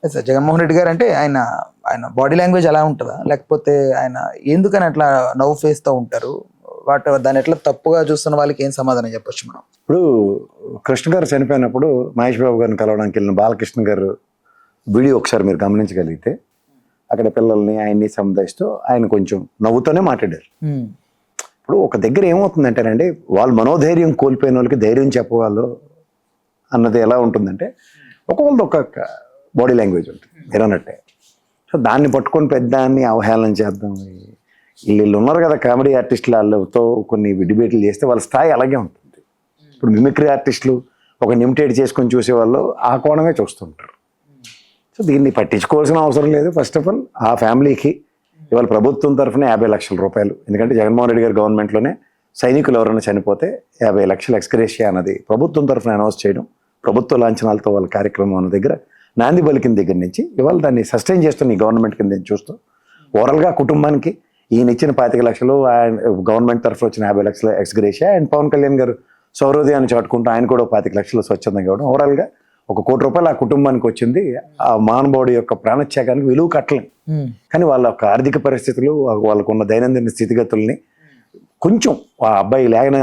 Sir Jaganmohan Reddy గారు అంటే ఆయన ఆయన బాడీ లాంగ్వేజ్ ఎలా ఉంటుందా, లేకపోతే ఆయన ఎందుకని అట్లా నవ్వు ఫేస్తో ఉంటారు, దాన్ని ఎట్లా తప్పుగా చూస్తున్న వాళ్ళకి ఏం సమాధానం చెప్పొచ్చు మనం? ఇప్పుడు కృష్ణ గారు చనిపోయినప్పుడు మహేష్ బాబు గారిని కలవడానికి వెళ్ళిన బాలకృష్ణ గారు వీడియో ఒకసారి మీరు గమనించగలిగితే అక్కడ పిల్లల్ని ఆయన్ని సముదాయిస్తూ ఆయన కొంచెం నవ్వుతూనే మాట్లాడారు. ఇప్పుడు ఒక దగ్గర ఏమవుతుందంటేనండి, వాళ్ళు మనోధైర్యం కోల్పోయిన వాళ్ళకి ధైర్యం చెప్పవాళ్ళు అన్నది ఎలా ఉంటుందంటే ఒక్కొక్కరిది ఒక్కొక్క బాడీ లాంగ్వేజ్ ఉంటుంది మీరు అన్నట్టే. సో దాన్ని పట్టుకొని పెద్దాన్ని అవహేళన చేద్దాం. వీళ్ళు ఉన్నారు కదా కామెడీ ఆర్టిస్టులు, వాళ్ళతో కొన్ని డిబేట్లు చేస్తే వాళ్ళ స్థాయి అలాగే ఉంటుంది. ఇప్పుడు మిమిక్రీ ఆర్టిస్టులు ఒక ఇమిటేట్ చేసుకొని చూసేవాళ్ళు ఆ కోణమే చూస్తుంటారు. సో దీన్ని పట్టించుకోవాల్సిన అవసరం లేదు. ఫస్ట్ ఆఫ్ ఆల్ ఆ ఫ్యామిలీకి ఇవాళ ప్రభుత్వం తరఫున 50 లక్షల రూపాయలు, ఎందుకంటే జగన్మోహన్ రెడ్డి గారి గవర్నమెంట్లోనే సైనికులు ఎవరైనా చనిపోతే 50 లక్షలు ఎక్స్గ్రేషియా అన్నది ప్రభుత్వం తరఫున అనౌన్స్ చేయడం, ప్రభుత్వ లాంఛనాలతో వాళ్ళ కార్యక్రమం అన్న దగ్గర నాంది పలికిన దగ్గర నుంచి ఇవాళ దాన్ని సస్టైన్ చేస్తున్న ఈ గవర్నమెంట్ కింద చూస్తూ ఓవరాల్గా కుటుంబానికి ఈయన ఇచ్చిన 25 లక్షలు, గవర్నమెంట్ తరఫున వచ్చిన 50 లక్షల ఎక్స్గ్రేషియా, అండ్ పవన్ కళ్యాణ్ గారు సౌరోదయాన్ని చాటుకుంటూ ఆయన కూడా 25 లక్షలు స్వచ్ఛందంగా ఇవ్వడం, ఓవరాల్గా 1 కోటి రూపాయలు ఆ కుటుంబానికి వచ్చింది. ఆ మహానుభావుడి యొక్క ప్రాణత్యాగానికి విలువ కట్టలేం. కానీ వాళ్ళ యొక్క ఆర్థిక పరిస్థితులు, వాళ్ళకున్న దైనందిన స్థితిగతుల్ని కొంచెం ఆ అబ్బాయి లేగిన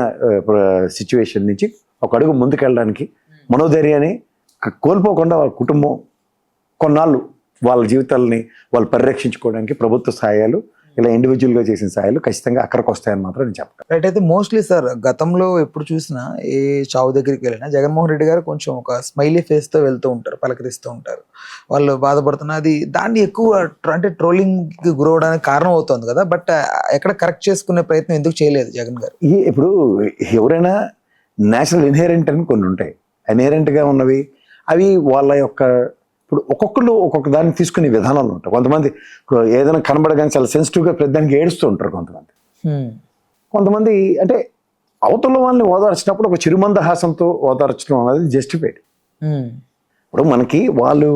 సిచ్యువేషన్ నుంచి ఒక అడుగు ముందుకెళ్ళడానికి మనోధైర్యాన్ని కోల్పోకుండా వాళ్ళ కుటుంబం కొన్నాళ్ళు వాళ్ళ జీవితాలని వాళ్ళు పరిరక్షించుకోవడానికి ప్రభుత్వ సహాయాలు, ఇలా ఇండివిజువల్గా చేసిన సహాయాలు ఖచ్చితంగా అక్కడికి వస్తాయని మాత్రం నేను చెప్తాను. రైట్. అయితే మోస్ట్లీ సార్ గతంలో ఎప్పుడు చూసినా ఏ చావు దగ్గరికి వెళ్ళినా జగన్మోహన్ రెడ్డి గారు కొంచెం ఒక స్మైలీ ఫేస్తో వెళ్తూ ఉంటారు, పలకరిస్తూ ఉంటారు. వాళ్ళు బాధపడుతున్నా అది దాన్ని ఎక్కువ అంటే ట్రోలింగ్కి గురవడానికి కారణం అవుతుంది కదా, బట్ ఎక్కడ కరెక్ట్ చేసుకునే ప్రయత్నం ఎందుకు చేయలేదు జగన్ గారు? ఇప్పుడు ఎవరైనా నేషనల్ ఇన్హెరెంట్ అని కొన్ని ఉంటాయి, ఇన్హెరెంట్గా ఉన్నవి అవి వాళ్ళ యొక్క, ఇప్పుడు ఒక్కొక్కరు ఒక్కొక్క దాన్ని తీసుకునే విధానాలు ఉంటాయి. కొంతమంది ఏదైనా కనబడగానే చాలా సెన్సిటివ్గా ప్రతిదానికి ఏడుస్తూ ఉంటారు. కొంతమంది అంటే అవతల వాళ్ళని ఓదార్చినప్పుడు ఒక చిరుమందహాసంతో ఓదార్చడం అనేది జస్టిఫైడ్. ఇప్పుడు మనకి వాళ్ళు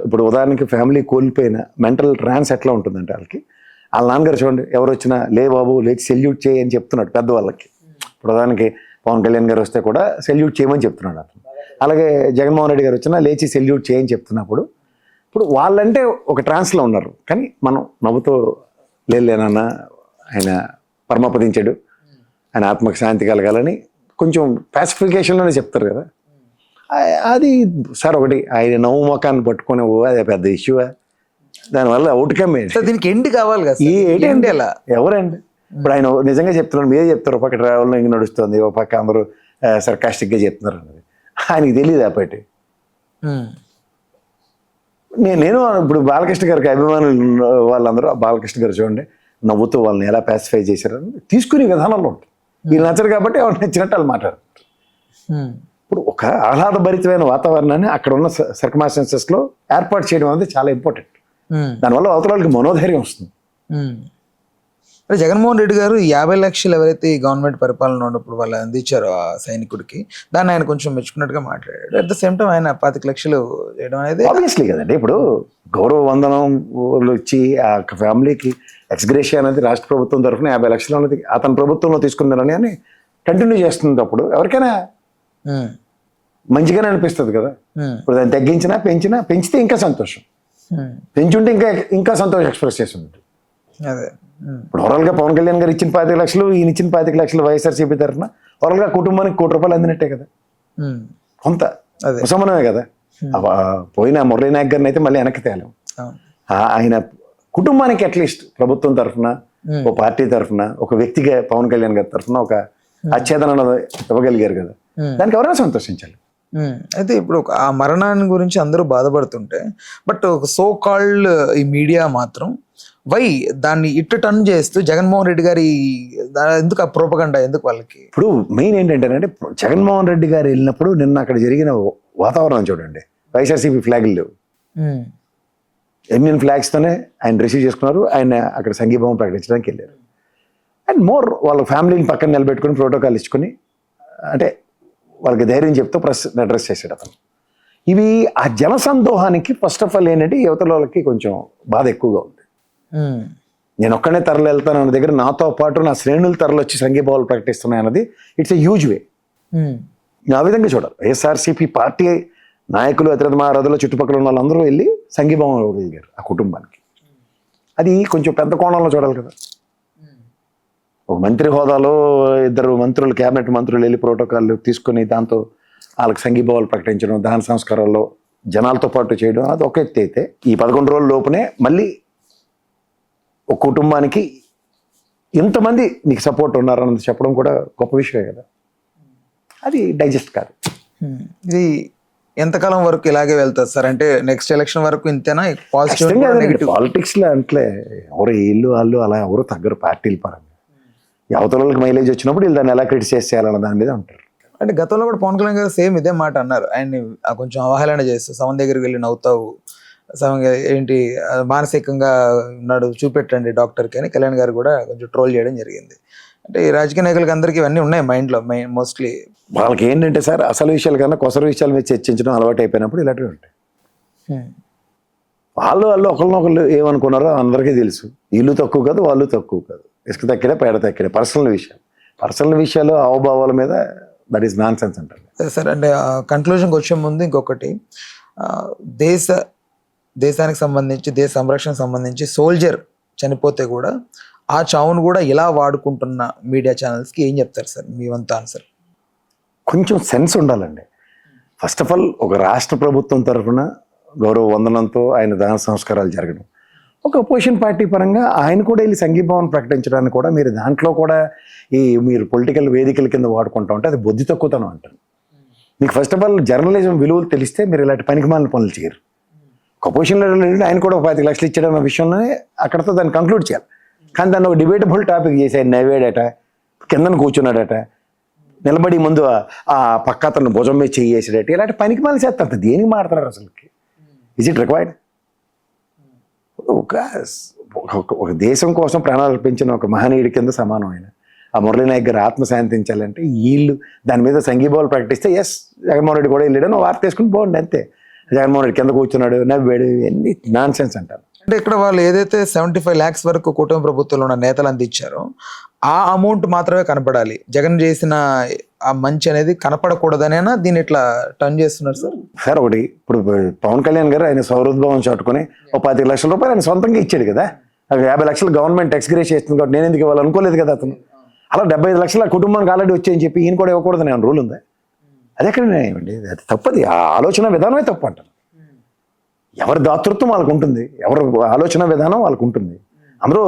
ఇప్పుడు ఉదాహరణకి ఫ్యామిలీ కోల్పోయిన మెంటల్ ట్రాన్స్ ఎట్లా ఉంటుందంటే వాళ్ళ నాన్నగారు చూడండి, ఎవరు వచ్చినా లే బాబు లేచి సెల్యూట్ చేయి అని చెప్తున్నాడు పెద్దవాళ్ళకి. ఇప్పుడు ఉదాహరణకి పవన్ కళ్యాణ్ గారు వస్తే కూడా సెల్యూట్ చేయమని చెప్తున్నాడు అతను. అలాగే జగన్మోహన్ రెడ్డి గారు వచ్చినా లేచి సెల్యూట్ చేయని చెప్తున్నప్పుడు ఇప్పుడు వాళ్ళంటే ఒక ట్రాన్స్లో ఉన్నారు. కానీ మనం నవ్వుతో లేనన్నా ఆయన పరమపదించాడు, ఆయన ఆత్మకు శాంతి కలగాలని కొంచెం పాసిఫికేషన్లోనే చెప్తారు కదా. అది సార్ ఒకటి ఆయన నవ్వు మొఖాన్ని పట్టుకొని అదే పెద్ద ఇష్యూవా, దానివల్ల అవుట్కమ్ దీనికి ఎండ్ కావాలి కదా. ఈ ఏంటి అలా ఎవరండి ఇప్పుడు ఆయన నిజంగా చెప్తున్నాడు, మీరే చెప్తారు, ఒక పక్క ట్రావెల్లో ఇంక నడుస్తుంది, ఒక పక్క అందరూ సర్కాస్టిక్గా చెప్తున్నారు అన్నది ఆయనకి తెలియదు. అప్పటి నేను ఇప్పుడు బాలకృష్ణ గారికి అభిమానులు వాళ్ళందరూ బాలకృష్ణ గారు చూడండి నవ్వుతూ వాళ్ళని ఎలా పాసిఫై చేశారని తీసుకునే విధానంలో ఉంటుంది. వీళ్ళు నచ్చరు కాబట్టి ఎవరు నచ్చినట్టు వాళ్ళు మాట్లాడుతారు. ఇప్పుడు ఒక ఆహ్లాదభరితమైన వాతావరణాన్ని అక్కడ ఉన్న సర్కమ్స్టాన్సెస్లో ఏర్పాటు చేయడం అనేది చాలా ఇంపార్టెంట్. దానివల్ల అవతల వాళ్ళకి మనోధైర్యం వస్తుంది. అంటే జగన్మోహన్ రెడ్డి గారు 50 లక్షలు ఎవరైతే ఈ గవర్నమెంట్ పరిపాలన ఉన్నప్పుడు వాళ్ళు అందించారో ఆ సైనికుడికి, దాన్ని ఆయన కొంచెం మెచ్చుకున్నట్టుగా మాట్లాడాడు. అట్ ద సేమ్ టైం ఆయన 25 లక్షలు చేయడం అనేది ఆబ్వియస్లీ కదండి. ఇప్పుడు గౌరవ వందనం ఇచ్చి ఆ ఫ్యామిలీకి ఎక్స్గ్రేషియా అనేది రాష్ట్ర ప్రభుత్వం తరఫున 50 లక్షలు అనేది అతని ప్రభుత్వంలో తీసుకున్నారని అని కంటిన్యూ చేస్తున్నప్పుడు ఎవరికైనా మంచిగానే అనిపిస్తుంది కదా. ఇప్పుడు దాన్ని తగ్గించినా పెంచితే ఇంకా సంతోషం, పెంచుంటే ఇంకా సంతోషం ఎక్స్ప్రెస్ చేస్తుంది. అదే ఇప్పుడు ఓవరాల్గా పవన్ కళ్యాణ్ గారు ఇచ్చిన 25 లక్షలు, ఈయన ఇచ్చిన 25 లక్షలు వైఎస్ఆర్సీపీ తరఫున ఓవరాల్గా కుటుంబానికి 1 కోటి రూపాయలు అందినట్టే కదా. కొంత ఉపశమనమే కదా. పోయిన మురళీ నాయక్ గారిని అయితే మళ్ళీ వెనక్కి తేలేం. ఆయన కుటుంబానికి అట్లీస్ట్ ప్రభుత్వం తరఫున, ఒక పార్టీ తరఫున, ఒక వ్యక్తిగా పవన్ కళ్యాణ్ గారి తరఫున ఒక అచ్చేదన ఇవ్వగలిగారు కదా, దానికి ఎవరైనా సంతోషించాలి. అయితే ఇప్పుడు ఆ మరణాన్ని గురించి అందరూ బాధపడుతుంటే, బట్ ఒక సో కాల్డ్ ఈ మీడియా మాత్రం దాన్ని టర్న్ చేస్తూ జగన్మోహన్ రెడ్డి గారి ఎందుకు ఆ ప్రోపగండా ఎందుకు వాళ్ళకి? ఇప్పుడు మెయిన్ ఏంటంటే జగన్మోహన్ రెడ్డి గారు వెళ్ళినప్పుడు నిన్న అక్కడ జరిగిన వాతావరణం చూడండి. వైఎస్ఆర్సీపీ ఫ్లాగులు లేవు, ఇండియన్ ఫ్లాగ్స్తోనే ఆయన రిసీవ్ చేసుకున్నారు. ఆయన అక్కడ సంఘీభావం ప్రకటించడానికి వెళ్ళారు. అండ్ మోర్ వాళ్ళ ఫ్యామిలీని పక్కన నిలబెట్టుకుని ప్రోటోకాల్ ఇచ్చుకొని అంటే వాళ్ళకి ధైర్యం చెప్తూ ప్రెస్ అడ్రస్ చేశాడు అతను. ఇవి ఆ జనసందోహానికి ఫస్ట్ ఆఫ్ ఆల్ ఏంటంటే యువతల వాళ్ళకి కొంచెం బాధ ఎక్కువగా ఉంది. నేను ఒక్కనే తరలి వెళ్తాను అన్న దగ్గర నాతో పాటు నా శ్రేణులు తరలి వచ్చి సంఘీభావాలు ప్రకటిస్తున్నాయి అన్నది ఇట్స్ ఎ హ్యూజ్ వే. ఆ విధంగా చూడాలి. వైఎస్ఆర్సీపీ పార్టీ నాయకులు, అతిరథ మహారథులు, చుట్టుపక్కల ఉన్న వాళ్ళందరూ వెళ్ళి సంఘీభావం ఇవ్వగలిగారు ఆ కుటుంబానికి. అది కొంచెం పెద్ద కోణంలో చూడాలి కదా. ఒక మంత్రి హోదాలో ఇద్దరు మంత్రులు, క్యాబినెట్ మంత్రులు వెళ్ళి ప్రోటోకాల్ తీసుకొని దాంతో వాళ్ళకి సంఘీభావాలు ప్రకటించడం, దహన సంస్కారాల్లో జనాలతో పాటు చేయడం, అది ఒక ఎత్తు అయితే, ఈ 11 రోజుల లోపునే మళ్ళీ ఒక కుటుంబానికి ఇంతమంది నీకు సపోర్ట్ ఉన్నారన్నది చెప్పడం కూడా గొప్ప విషయమే కదా. అది డైజెస్ట్ కాదు. ఇది ఎంతకాలం వరకు ఇలాగే వెళ్తుంది సార్? అంటే నెక్స్ట్ ఎలక్షన్ వరకు ఇంతేనా? పాజిటివ్ నెగిటివ్ పాలిటిక్స్ లో అంటే ఎవరు వీళ్ళు వాళ్ళు అలా ఎవరు తగ్గరు పార్టీల పరంగా. అవతలకి మైలేజ్ వచ్చినప్పుడు వీళ్ళు దాన్ని ఎలా క్రిటిసైజ్ చేయాలన్న దాని మీద ఉంటారు. అంటే గతంలో కూడా పవన్ కళ్యాణ్ గారు సేమ్ ఇదే మాట అన్నారు. ఆయన్ని కొంచెం అవహేళన చేస్తూ సవన్ దగ్గరికి వెళ్ళి నవ్వుతావు, ఏంటి మానసికంగా ఉన్నాడు చూపెట్టండి డాక్టర్కి అని కళ్యాణ్ గారు కూడా కొంచెం ట్రోల్ చేయడం జరిగింది. అంటే ఈ రాజకీయ నాయకులకి అందరికీ ఇవన్నీ ఉన్నాయి మైండ్లో మోస్ట్లీ. వాళ్ళకి ఏంటంటే సార్, అసలు విషయాల కన్నా కొసరు విషయాల మీద చర్చించడం అలవాటు అయిపోయినప్పుడు ఇలాంటివి ఉంటాయి. వాళ్ళు ఒకరినొకరు ఏమనుకున్నారో అందరికీ తెలుసు. వీళ్ళు తక్కువ కాదు, వాళ్ళు తక్కువ కాదు. ఇసుక తక్కిడే పేడ తక్కిడే పర్సనల్ విషయాలు అవభావాల మీద దట్ ఈస్ నాన్ సెన్స్ అంటారు సార్. అంటే కన్క్లూజన్కి వచ్చే ముందు ఇంకొకటి, దేశానికి సంబంధించి, దేశ సంరక్షణకు సంబంధించి సోల్జర్ చనిపోతే కూడా ఆ చావును కూడా ఇలా వాడుకుంటున్న మీడియా ఛానల్స్కి ఏం చెప్తారు సార్? మీ వంతు ఆన్సర్. కొంచెం సెన్స్ ఉండాలండి. ఫస్ట్ ఆఫ్ ఆల్ ఒక రాష్ట్ర ప్రభుత్వం తరఫున గౌరవ వందనంతో ఆయన దహన సంస్కారాలు జరగడం, ఒక అపోజిషన్ పార్టీ పరంగా ఆయన కూడా వెళ్ళి సంఘీభావం ప్రకటించడానికి కూడా మీరు దాంట్లో కూడా మీరు పొలిటికల్ వేదికల కింద వాడుకుంటా ఉంటే అది బొద్ది తక్కువతనం అంటారు. మీకు ఫస్ట్ ఆఫ్ ఆల్ జర్నలిజం విలువలు తెలిస్తే మీరు ఇలాంటి పనికిమాలిన పనులు చేయరు. ఒక అపోజిషన్ లీడర్ ఆయన కూడా 25 లక్షలు ఇచ్చడం అన్న విషయంలోనే అక్కడతో దాన్ని కంక్లూడ్ చేయాలి. కానీ దాన్ని ఒక డిబేటబుల్ టాపిక్ చేసి ఆయన నవ్వాడట, కిందను కూర్చున్నాడట, నిలబడి ముందు ఆ పక్క అతను భుజం మీద చేసేటట్టు, ఇలాంటి పనికిమాలిన చేస్తారు. దేనికి మాట్లాడతారు అసలుకి? Is it required? ఒక దేశం కోసం ప్రాణాలు అర్పించిన ఒక మహనీయుడి కింద సమానమైన ఆ మురళీనాయక్ గారు ఆత్మ శాంతించాలంటే వీళ్ళు దాని మీద సంఘీభావాలు ప్రకటిస్తే ఎస్ జగన్మోహన్ రెడ్డి కూడా వెళ్ళాడని వార్త తీసుకుని బాగుండి అంతే. జగన్మోహన్ రెడ్డి కింద కూర్చున్నాడు, నవ్వాడు, ఇవన్నీ నాన్ సెన్స్ అంటారు. అంటే ఇక్కడ వాళ్ళు ఏదైతే 75 lakhs వరకు కుటుంబ ప్రభుత్వంలో ఉన్న నేతలు అందించారో ఆ అమౌంట్ మాత్రమే కనపడాలి, జగన్ చేసిన ఆ మంచి అనేది కనపడకూడదనేనా దీన్ని ఇట్లా టర్న్ చేస్తున్నారు సార్? సార్ ఒకటి, ఇప్పుడు పవన్ కళ్యాణ్ గారు ఆయన సౌహృద్భావం చాటుకుని ఒక 25 లక్షల రూపాయలు ఆయన సొంతంగా ఇచ్చాడు కదా. 50 లక్షలు గవర్నమెంట్ టెక్స్ గ్రేస్ చేస్తుంది కాబట్టి నేను ఎందుకు ఇవ్వాలి అనుకోలేదు కదా అతను. అలా 75 లక్షలు ఆ కుటుంబానికి ఆల్రెడీ వచ్చాయని చెప్పి ఈయన కూడా ఇవ్వకూడదని ఏమైనా రూల్ ఉందా? అది ఎక్కడ ఏమండి, అది తప్పది. ఆ ఆలోచన విధానమే తప్పు అంటారు. ఎవరి దాతృత్వం వాళ్ళకు ఉంటుంది, ఎవరి ఆలోచన విధానం వాళ్ళకు ఉంటుంది. అందరూ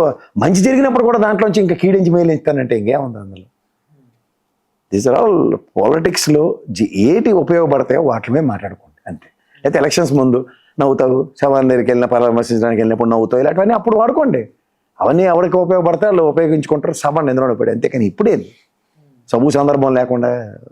మంచి జరిగినప్పుడు కూడా దాంట్లోంచి ఇంకా కీడించి మేలు ఇస్తానంటే ఇంకేముంది అందులో? దీస్ ఆర్ ఆల్ పాలిటిక్స్లో ఏటి ఉపయోగపడతాయో వాటిమే మాట్లాడుకోండి అంతే. అయితే ఎలక్షన్స్ ముందు నవ్వుతావు, శవాన్ని దగ్గరికి వెళ్ళిన పరామర్శించడానికి వెళ్ళినప్పుడు నవ్వుతావు, ఇలాంటివన్నీ అప్పుడు వాడుకోండి. అవన్నీ ఎవరికి ఉపయోగపడతాయి వాళ్ళు ఉపయోగించుకుంటారు, సభ నిద్ర పడి. అంతేకాని ఇప్పుడేది సబు సందర్భం లేకుండా